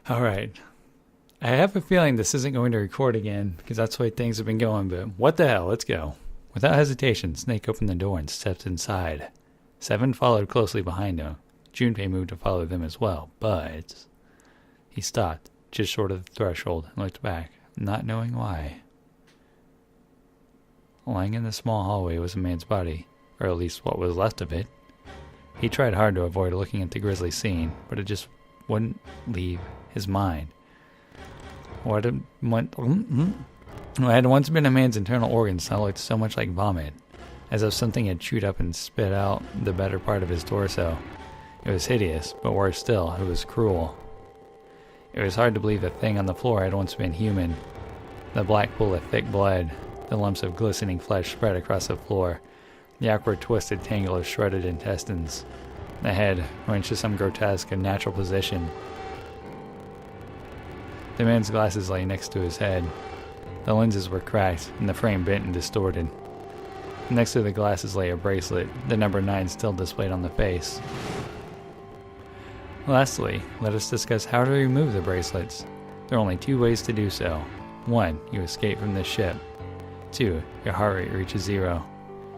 Alright. I have a feeling this isn't going to record again because that's the way things have been going, but what the hell, let's go. Without hesitation, Snake opened the door and stepped inside. Seven followed closely behind him. Junpei moved to follow them as well, but he stopped just short of the threshold and looked back, not knowing why. Lying in the small hallway was a man's body, or at least what was left of it. He tried hard to avoid looking at the grisly scene, but it just wouldn't leave his mind. What had once been a man's internal organs now looked so much like vomit, as if something had chewed up and spit out the better part of his torso. It was hideous, but worse still, it was cruel. It was hard to believe the thing on the floor had once been human. The black pool of thick blood, the lumps of glistening flesh spread across the floor, the awkward twisted tangle of shredded intestines. The head, wrenched to some grotesque and natural position. The man's glasses lay next to his head. The lenses were cracked, and the frame bent and distorted. Next to the glasses lay a bracelet, the number 9 still displayed on the face. Lastly, let us discuss how to remove the bracelets. There are only 2 ways to do so. 1. You escape from this ship. 2. Your heart rate reaches 0.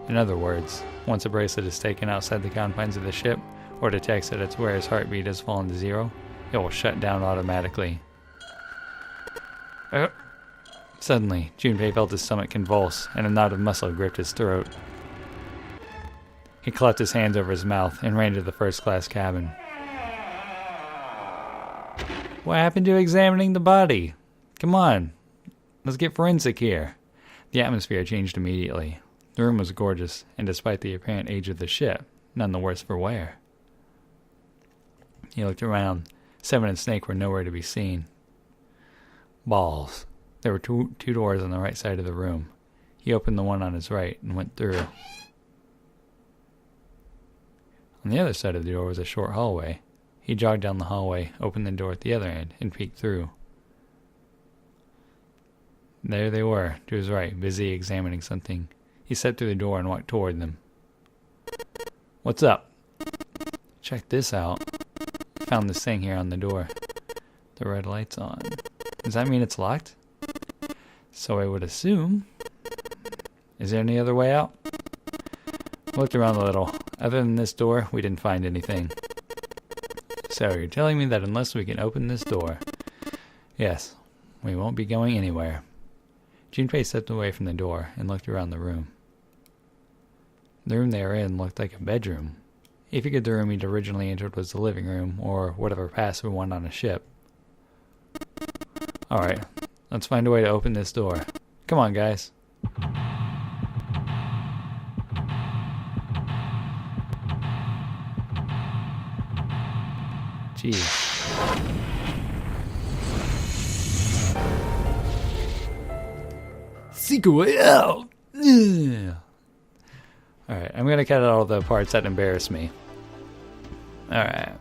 In other words, once a bracelet is taken outside the confines of the ship, or detects that its wearer's heartbeat has fallen to 0, it will shut down automatically. Suddenly, Junpei felt his stomach convulse, and a knot of muscle gripped his throat. He clapped his hands over his mouth and ran to the first-class cabin. What happened to examining the body? Come on, let's get forensic here. The atmosphere changed immediately. The room was gorgeous, and despite the apparent age of the ship, none the worse for wear. He looked around. Seven and Snake were nowhere to be seen. Balls. There were two doors on the right side of the room. He opened the one on his right and went through. On the other side of the door was a short hallway. He jogged down the hallway, opened the door at the other end, and peeked through. There they were, to his right, busy examining something. He stepped through the door and walked toward them. What's up? Check this out. Found this thing here on the door. The red light's on. Does that mean it's locked? So I would assume. Is there any other way out? Looked around a little. Other than this door, we didn't find anything. So you're telling me that unless we can open this door... Yes, we won't be going anywhere. Junpei stepped away from the door and looked around the room. The room they were in looked like a bedroom. He figured the room he'd originally entered was the living room, or whatever passed one on a ship. Alright, let's find a way to open this door. Come on, guys. Jeez. Seek a way out! Alright, I'm gonna cut out all the parts that embarrass me. Alright.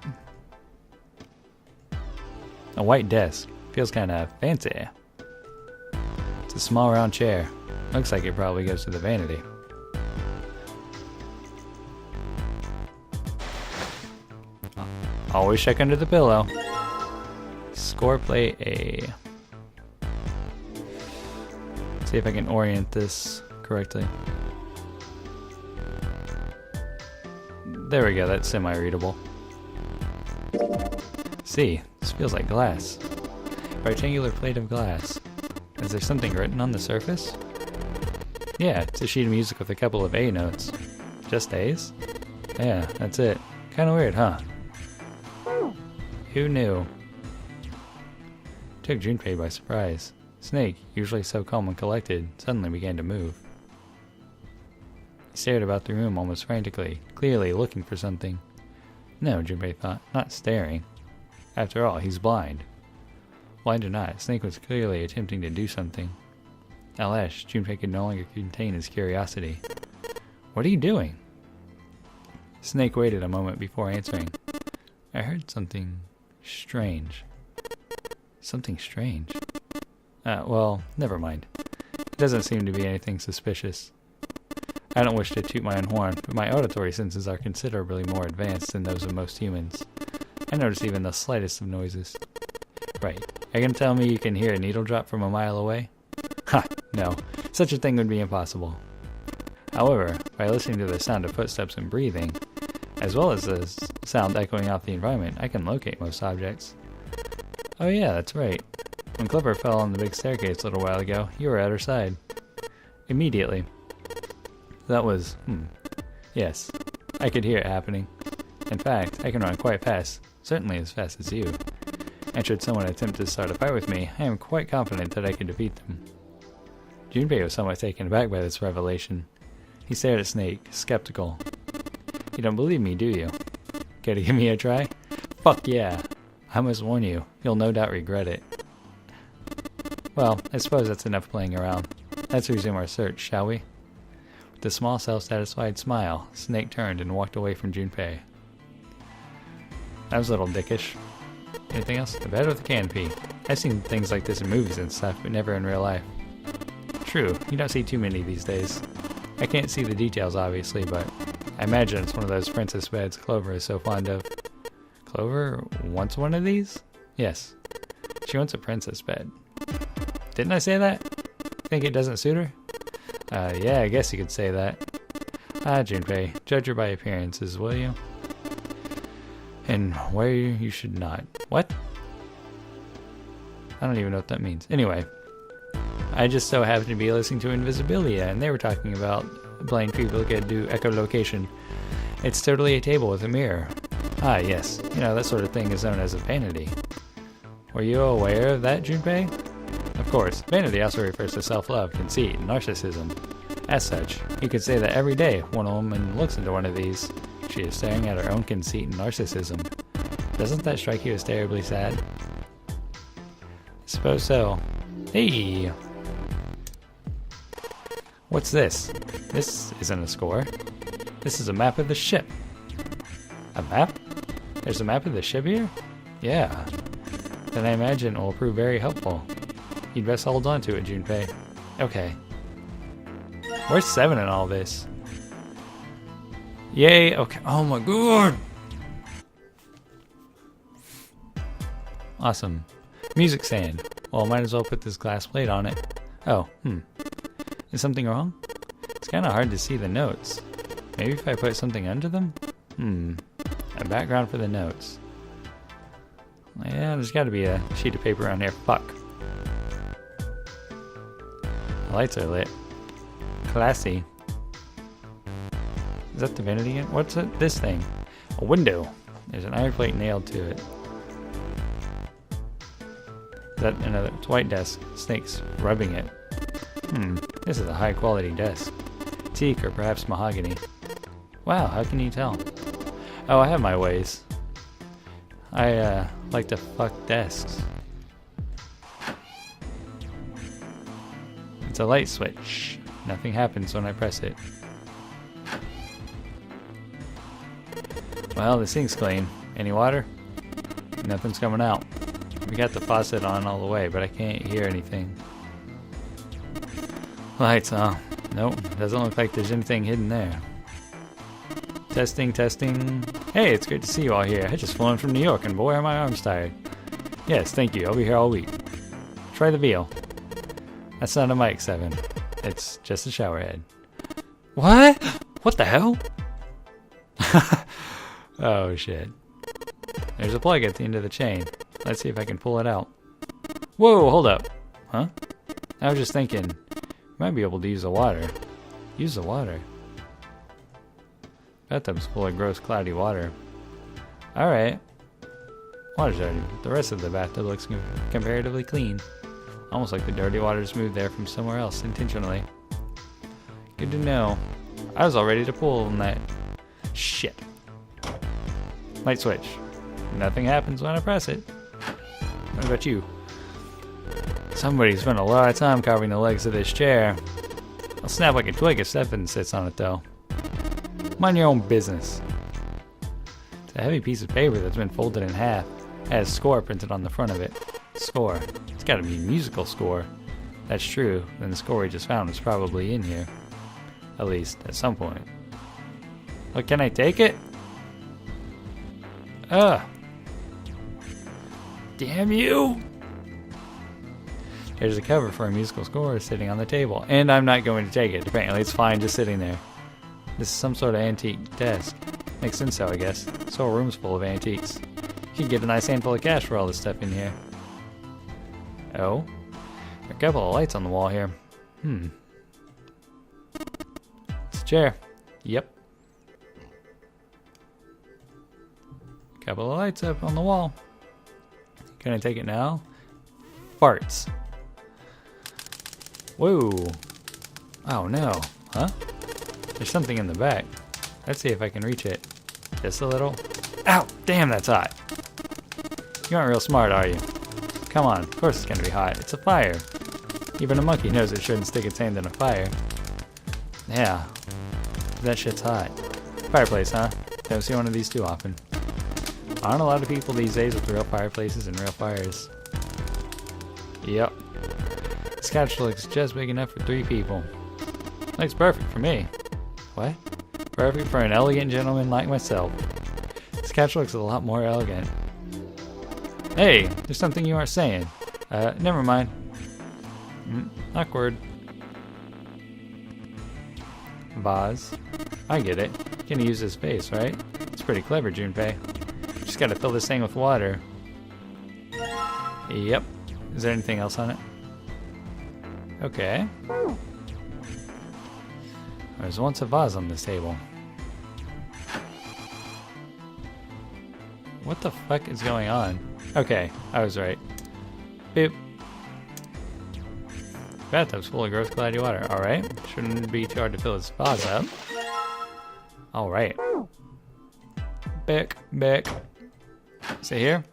A white desk. Feels kinda fancy. It's a small round chair. Looks like it probably goes to the vanity. Always check under the pillow. Score plate A. See if I can orient this correctly. There we go, that's semi-readable. See, this feels like glass. Rectangular plate of glass. Is there something written on the surface? Yeah, it's a sheet of music with a couple of A notes. Just A's? Yeah, that's it. Kinda weird, huh? Who knew? Took Junpei by surprise. Snake, usually so calm and collected, suddenly began to move. He stared about the room almost frantically, clearly looking for something. No, Junpei thought, not staring. After all, he's blind. Blind or not, Snake was clearly attempting to do something. Alas, Junpei could no longer contain his curiosity. What are you doing? Snake waited a moment before answering. I heard something strange. Something strange? Well, never mind. It doesn't seem to be anything suspicious. I don't wish to toot my own horn, but my auditory senses are considerably more advanced than those of most humans. I notice even the slightest of noises. Right. Are you gonna tell me you can hear a needle drop from a mile away? Ha! No. Such a thing would be impossible. However, by listening to the sound of footsteps and breathing, as well as the sound echoing off the environment, I can locate most objects. Oh yeah, that's right. When Clipper fell on the big staircase a little while ago, you were at her side. Immediately. That was, yes. I could hear it happening. In fact, I can run quite fast, certainly as fast as you. And should someone attempt to start a fight with me, I am quite confident that I can defeat them. Junpei was somewhat taken aback by this revelation. He stared at Snake, skeptical. You don't believe me, do you? Care to give me a try? Fuck yeah! I must warn you, you'll no doubt regret it. Well, I suppose that's enough playing around. Let's resume our search, shall we? With a small self-satisfied smile, Snake turned and walked away from Junpei. That was a little dickish. Anything else? The bed or the canopy? I've seen things like this in movies and stuff, but never in real life. True, you don't see too many these days. I can't see the details, obviously, but I imagine it's one of those princess beds Clover is so fond of. Clover wants one of these? Yes. She wants a princess bed. Didn't I say that? Think it doesn't suit her? Yeah, I guess you could say that. Junpei, judge her by appearances, will you? And where you should not. What? I don't even know what that means. Anyway, I just so happened to be listening to Invisibilia, and they were talking about blind people can do echolocation. It's totally a table with a mirror. Ah, yes. You know, that sort of thing is known as a vanity. Were you aware of that, Junpei? Of course, vanity also refers to self-love, conceit, and narcissism. As such, you could say that every day when a woman looks into one of these, she is staring at her own conceit and narcissism. Doesn't that strike you as terribly sad? I suppose so. Hey! What's this? This isn't a score. This is a map of the ship. A map? There's a map of the ship here? Yeah. Then I imagine it will prove very helpful. You'd best hold on to it, Junpei. Okay. Where's 7 in all this? Yay, okay. Oh my god! Awesome. Music stand. Well, might as well put this glass plate on it. Oh, Is something wrong? It's kind of hard to see the notes. Maybe if I put something under them? A background for the notes. Yeah, there's got to be a sheet of paper on here. Fuck. The lights are lit. Classy. Is that the vanity again? What's it? This thing? A window. There's an iron plate nailed to it. Is that another? It's white desk. Snake's rubbing it. This is a high quality desk. Teak or perhaps mahogany. Wow, how can you tell? Oh, I have my ways. I like to fuck desks. It's a light switch. Nothing happens when I press it. Well, the sink's clean. Any water? Nothing's coming out. We got the faucet on all the way, but I can't hear anything. Lights, nope, doesn't look like there's anything hidden there. Testing, testing. Hey, it's great to see you all here. I just flew in from New York, and boy are my arms tired. Yes, thank you. I'll be here all week. Try the veal. That's not a mic, 7. It's just a shower head. What? What the hell? Oh, shit. There's a plug at the end of the chain. Let's see if I can pull it out. Whoa, hold up. Huh? I was just thinking, you might be able to use the water. Use the water? Bathtub's full of gross, cloudy water. Alright. Water's dirty. The rest of the bathtub looks comparatively clean. Almost like the dirty water's moved there from somewhere else intentionally. Good to know. I was all ready to pull on that. Shit. Light switch. Nothing happens when I press it. What about you? Somebody spent a lot of time carving the legs of this chair. I'll snap like a twig if Stefan sits on it though. Mind your own business. It's a heavy piece of paper that's been folded in half. It has score printed on the front of it. Score. It's gotta be a musical score. That's true, then the score we just found was probably in here. At least, at some point. But can I take it? Ugh. Damn you! Here's a cover for a musical score sitting on the table. And I'm not going to take it. Apparently it's fine just sitting there. This is some sort of antique desk. Makes sense so, I guess. This whole room's full of antiques. You can get a nice handful of cash for all this stuff in here. Oh? There are a couple of lights on the wall here. It's a chair. Yep. Couple of lights up on the wall. Can I take it now? Farts. Whoa. Oh no. Huh? There's something in the back. Let's see if I can reach it. Just a little. Ow! Damn, that's hot. You aren't real smart, are you? Come on, of course it's gonna be hot. It's a fire. Even a monkey knows it shouldn't stick its hand in a fire. Yeah. That shit's hot. Fireplace, huh? Don't see one of these too often. Aren't a lot of people these days with real fireplaces and real fires. Yep. This couch looks just big enough for 3 people. Looks perfect for me. What? Perfect for an elegant gentleman like myself. This couch looks a lot more elegant. Hey, there's something you aren't saying. Never mind. Awkward. Vase. I get it. You're gonna use this vase, right? It's pretty clever, Junpei. Just gotta fill this thing with water. Yep. Is there anything else on it? Okay. There's once a vase on this table. What the fuck is going on? Okay, I was right. Boop. Bathtub's full of gross cloudy water. Alright. Shouldn't be too hard to fill this vase up. Alright. Back. See here?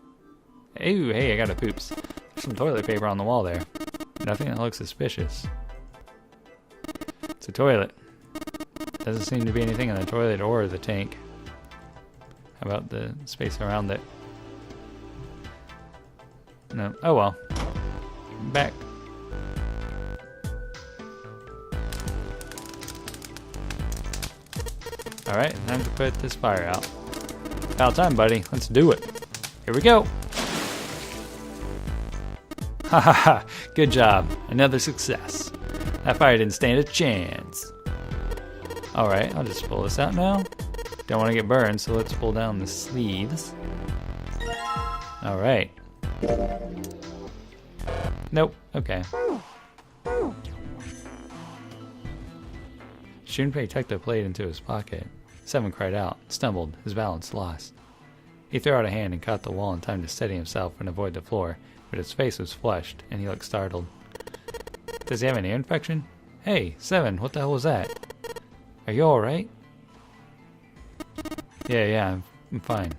Ooh, hey, I got a poops. There's some toilet paper on the wall there. Nothing that looks suspicious. It's a toilet. Doesn't seem to be anything in the toilet or the tank. How about the space around it? No. Oh well. Back. Alright, time to put this fire out. About time, buddy. Let's do it. Here we go. Ha ha ha. Good job. Another success. That fire didn't stand a chance. Alright, I'll just pull this out now. Don't want to get burned, so let's pull down the sleeves. Alright. Nope. Okay. Junpei tucked the plate into his pocket. 7 cried out, stumbled, his balance lost. He threw out a hand and caught the wall in time to steady himself and avoid the floor, but his face was flushed, and he looked startled. Does he have an ear infection? Hey, 7, what the hell was that? Are you alright? Yeah, I'm fine.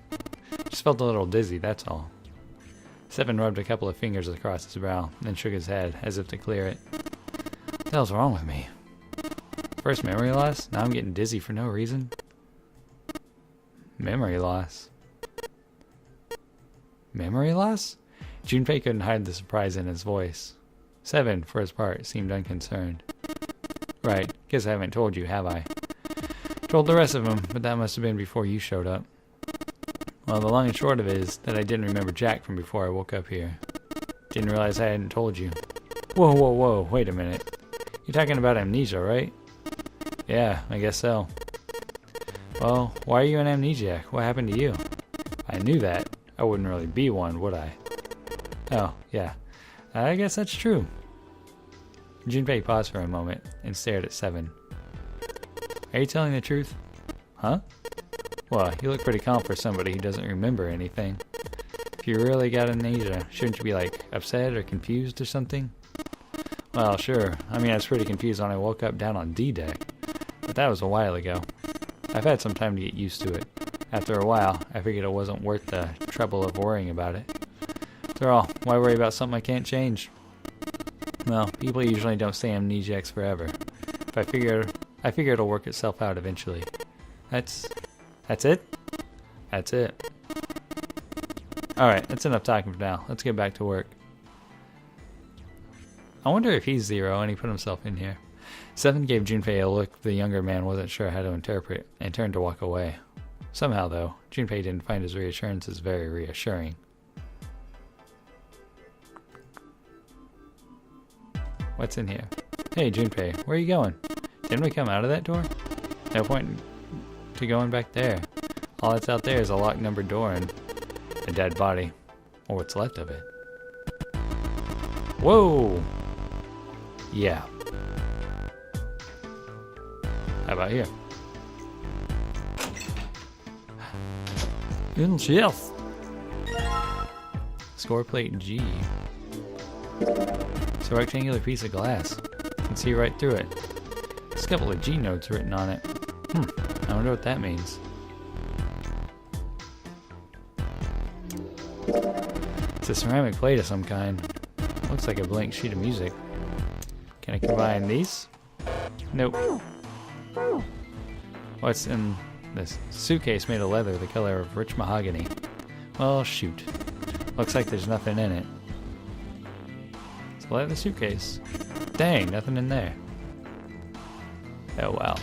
Just felt a little dizzy, that's all. 7 rubbed a couple of fingers across his brow, then shook his head, as if to clear it. What the hell's wrong with me? First memory loss, now I'm getting dizzy for no reason? Memory loss? Memory loss? Junpei couldn't hide the surprise in his voice. 7, for his part, seemed unconcerned. Right, guess I haven't told you, have I? Told the rest of them, but that must have been before you showed up. Well, the long and short of it is that I didn't remember Jack from before I woke up here. Didn't realize I hadn't told you. Whoa, wait a minute. You're talking about amnesia, right? Yeah, I guess so. Well, why are you an amnesiac? What happened to you? If I knew that, I wouldn't really be one, would I? Oh, yeah. I guess that's true. Junpei paused for a moment and stared at 7. Are you telling the truth? Huh? Well, you look pretty calm for somebody who doesn't remember anything. If you really got amnesia, shouldn't you be like upset or confused or something? Well, sure. I mean, I was pretty confused when I woke up down on D-Deck. But that was a while ago. I've had some time to get used to it. After a while, I figured it wasn't worth the trouble of worrying about it. After all, why worry about something I can't change? Well, people usually don't stay amnesiacs forever. But I figure it'll work itself out eventually. That's it? That's it. Alright, that's enough talking for now. Let's get back to work. I wonder if he's 0 and he put himself in here. 7 gave Junpei a look the younger man wasn't sure how to interpret, and turned to walk away. Somehow, though, Junpei didn't find his reassurances very reassuring. What's in here? Hey, Junpei, where are you going? Didn't we come out of that door? No point to going back there. All that's out there is a locked numbered door and a dead body. Or what's left of it. Whoa! Yeah. How about here? Yes. Score plate G. It's a rectangular piece of glass. You can see right through it. There's a couple of G notes written on it. I wonder what that means. It's a ceramic plate of some kind. Looks like a blank sheet of music. Can I combine these? Nope. What's in this suitcase made of leather the color of rich mahogany? Well, shoot. Looks like there's nothing in it. It's a leather suitcase. Dang, nothing in there. Oh well.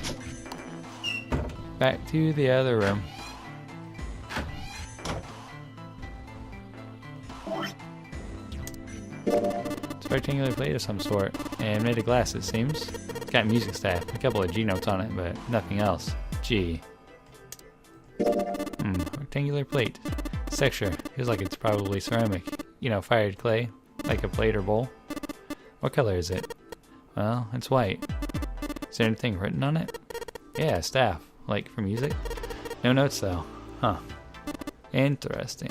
Back to the other room. It's a rectangular plate of some sort, and made of glass it seems. It's got music staff, a couple of G notes on it, but nothing else. G. Rectangular plate. Texture feels like it's probably ceramic. You know, fired clay, like a plate or bowl. What color is it? Well, it's white. Is there anything written on it? Yeah, staff, like for music. No notes though. Huh. Interesting.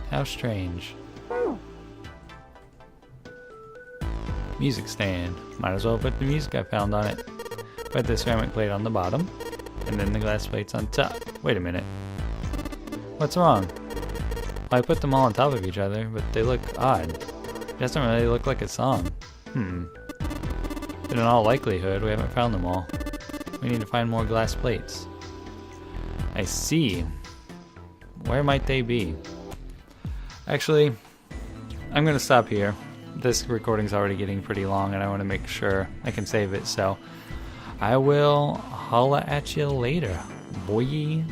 How strange. Music stand. Might as well put the music I found on it. Put the ceramic plate on the bottom, and then the glass plates on top. Wait a minute. What's wrong? Well, I put them all on top of each other, but they look odd. It doesn't really look like a song. But in all likelihood, we haven't found them all. We need to find more glass plates. I see. Where might they be? Actually, I'm going to stop here. This recording's already getting pretty long, and I want to make sure I can save it, so I will holla at you later, boy.